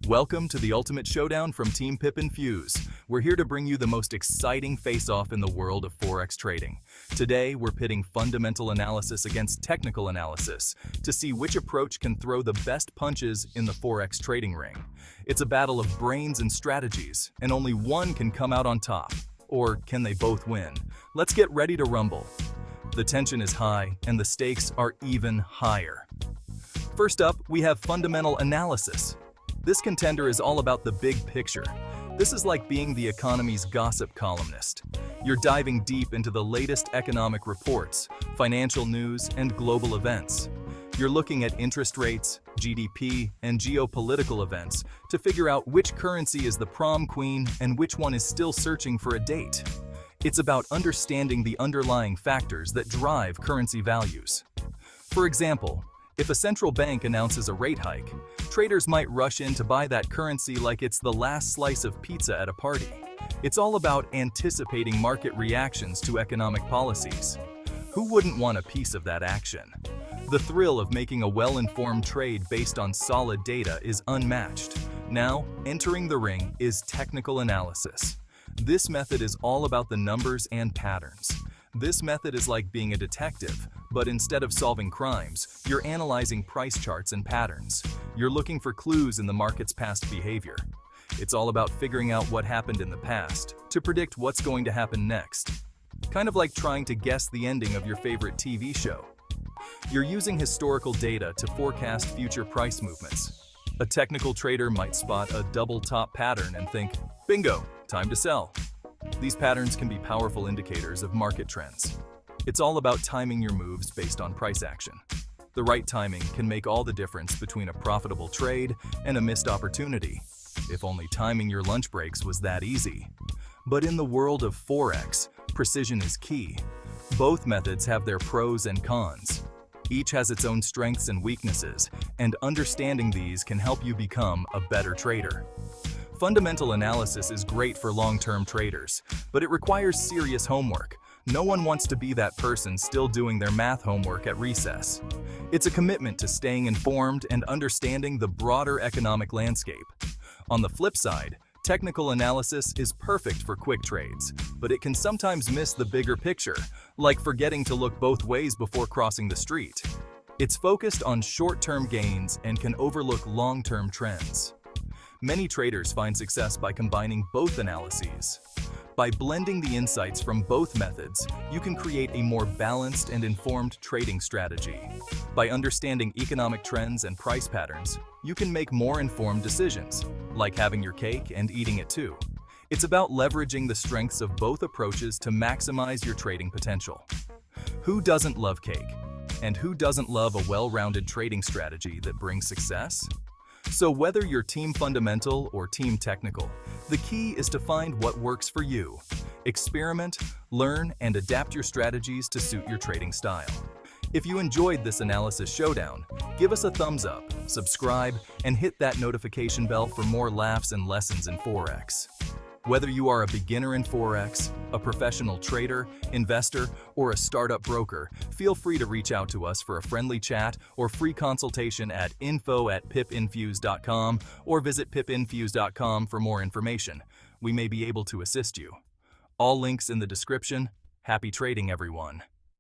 Welcome to the Ultimate Showdown from Team Pip and Fuse. We're here to bring you the most exciting face-off in the world of Forex trading. Today, we're pitting fundamental analysis against technical analysis to see which approach can throw the best punches in the Forex trading ring. It's a battle of brains and strategies, and only one can come out on top. Or can they both win? Let's get ready to rumble. The tension is high, and the stakes are even higher. First up, we have fundamental analysis. This contender is all about the big picture. This is like being the economy's gossip columnist. You're diving deep into the latest economic reports, financial news, and global events. You're looking at interest rates, GDP, and geopolitical events to figure out which currency is the prom queen and which one is still searching for a date. It's about understanding the underlying factors that drive currency values. For example, if a central bank announces a rate hike, traders might rush in to buy that currency like it's the last slice of pizza at a party. It's all about anticipating market reactions to economic policies. Who wouldn't want a piece of that action? The thrill of making a well-informed trade based on solid data is unmatched. Now, entering the ring is technical analysis. This method is all about the numbers and patterns. This method is like being a detective, but instead of solving crimes, you're analyzing price charts and patterns. You're looking for clues in the market's past behavior. It's all about figuring out what happened in the past to predict what's going to happen next. Kind of like trying to guess the ending of your favorite TV show. You're using historical data to forecast future price movements. A technical trader might spot a double top pattern and think, bingo, time to sell. These patterns can be powerful indicators of market trends. It's all about timing your moves based on price action. The right timing can make all the difference between a profitable trade and a missed opportunity. If only timing your lunch breaks was that easy. But in the world of Forex, precision is key. Both methods have their pros and cons. Each has its own strengths and weaknesses, and understanding these can help you become a better trader. Fundamental analysis is great for long-term traders, but it requires serious homework. No one wants to be that person still doing their math homework at recess. It's a commitment to staying informed and understanding the broader economic landscape. On the flip side, technical analysis is perfect for quick trades, but it can sometimes miss the bigger picture, like forgetting to look both ways before crossing the street. It's focused on short-term gains and can overlook long-term trends. Many traders find success by combining both analyses. By blending the insights from both methods, you can create a more balanced and informed trading strategy. By understanding economic trends and price patterns, you can make more informed decisions, like having your cake and eating it too. It's about leveraging the strengths of both approaches to maximize your trading potential. Who doesn't love cake? And who doesn't love a well-rounded trading strategy that brings success? So whether you're team fundamental or team technical, the key is to find what works for you. Experiment, learn, and adapt your strategies to suit your trading style. If you enjoyed this analysis showdown, give us a thumbs up, subscribe, and hit that notification bell for more laughs and lessons in Forex. Whether you are a beginner in Forex, a professional trader, investor, or a startup broker, feel free to reach out to us for a friendly chat or free consultation at info@pipinfuse.com or visit pipinfuse.com for more information. We may be able to assist you. All links in the description. Happy trading, everyone.